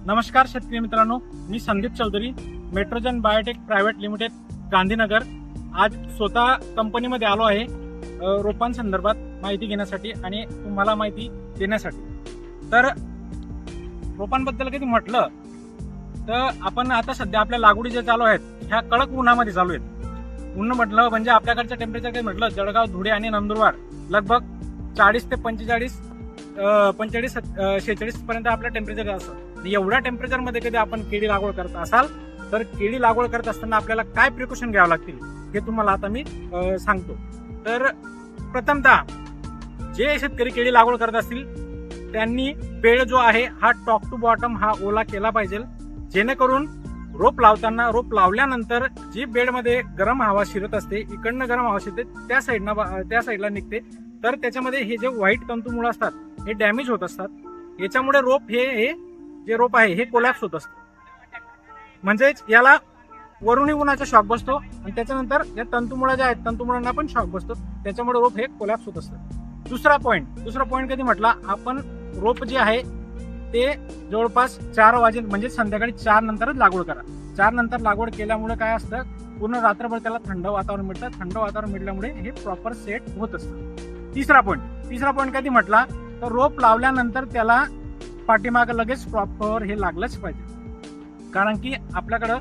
नमस्कार शेतकरी मित्रांनो, मी संदीप चौधरी, मेट्रोजन बायोटेक प्रायव्हेट लिमिटेड, गांधीनगर. आज स्वतः कंपनीमध्ये आलो आहे रोपांसंदर्भात माहिती घेण्यासाठी आणि तुम्हाला माहिती देण्यासाठी. तर रोपांबद्दल कधी म्हटलं तर आपण आता सध्या आपल्या लागवडी जे चालू आहेत ह्या कडक उन्हामध्ये चालू आहेत. ऊन म्हटलं म्हणजे आपल्याकडचं टेम्परेचर काही म्हटलं जळगाव, धुळे आणि नंदुरबार लगभग 40 ते 45, 46 पर्यंत आपलं टेम्परेचर असतं. एवढ्या टेम्परेचर मध्ये कधी आपण केळी लागवड करत असाल तर केळी लागवड करत असताना आपल्याला काय प्रिकॉशन घ्यावं लागतील हे तुम्हाला आता मी सांगतो. तर प्रथमतः जे शेतकरी केळी लागवड करत असतील त्यांनी बेड जो आहे हा टॉप टू बॉटम हा ओला केला पाहिजे, जेणेकरून रोप रोप लावल्यानंतर जी बेडमध्ये गरम हवा शिरत असते, इकडनं गरम हवा शिरते त्या साईडला निघते, तर त्याच्यामध्ये हे जे व्हाईट तंतुमुळे असतात हे डॅमेज होत असतात. याच्यामुळे रोप हे जे रोप आहे हे कोलॅप्स होत असतं. म्हणजेच याला वरुणी उन्हाचा शॉक बसतो आणि त्याच्यानंतर या तंतुमुळा ज्या आहेत तंतुमुळांना पण शॉक बसतो, त्याच्यामुळे रोप हे कोलॅप्स होत असतं. दुसरा पॉईंट कधी म्हटला आपण रोप जे आहे ते जवळपास 4 वाजे म्हणजे संध्याकाळी 4 नंतरच लागवड करा. 4 नंतर लागवड केल्यामुळे काय असतं, पूर्ण रात्रभर त्याला थंड वातावरण मिळतं. थंड वातावरण मिळाल्यामुळे हे प्रॉपर सेट होत असतं. तिसरा पॉईंट कधी म्हटला तर रोप लावल्यानंतर त्याला पाठीमागं लगेच प्रॉपर हे लागलंच पाहिजे, कारण की आपल्याकडं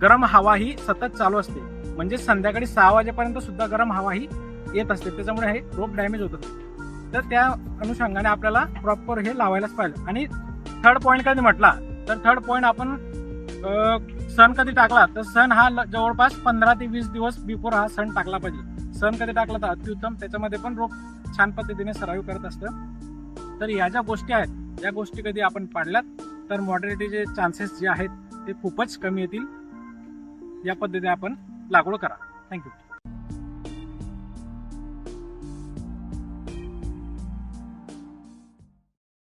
गरम हवा ही सतत चालू असते. म्हणजे संध्याकाळी 6 वाजेपर्यंत सुद्धा गरम हवा ही येत असते, त्याच्यामुळे हे रोप डॅमेज होत असते. तर त्या अनुषंगाने आपल्याला प्रॉपर हे लावायलाच पाहिजे. आणि थर्ड पॉईंट कधी म्हटला तर थर्ड पॉईंट आपण सण कधी टाकला तर सण हा जवळपास 15 ते 20 दिवस बिफोर हा सण टाकला पाहिजे. सण कधी टाकला तर अत्युत्तम, त्याच्यामध्ये पण रोप छान पद्धतीने सर्वाइव्ह करत असतं. तर या ज्या गोष्टी आहेत या गोष्टी कधी आपण पाळल्यात तर मॉर्टॅलिटीचे चान्सेस जे आहेत ते खूपच कमी येतील. या पद्धतीने आपण लागवड करा. थँक्यू.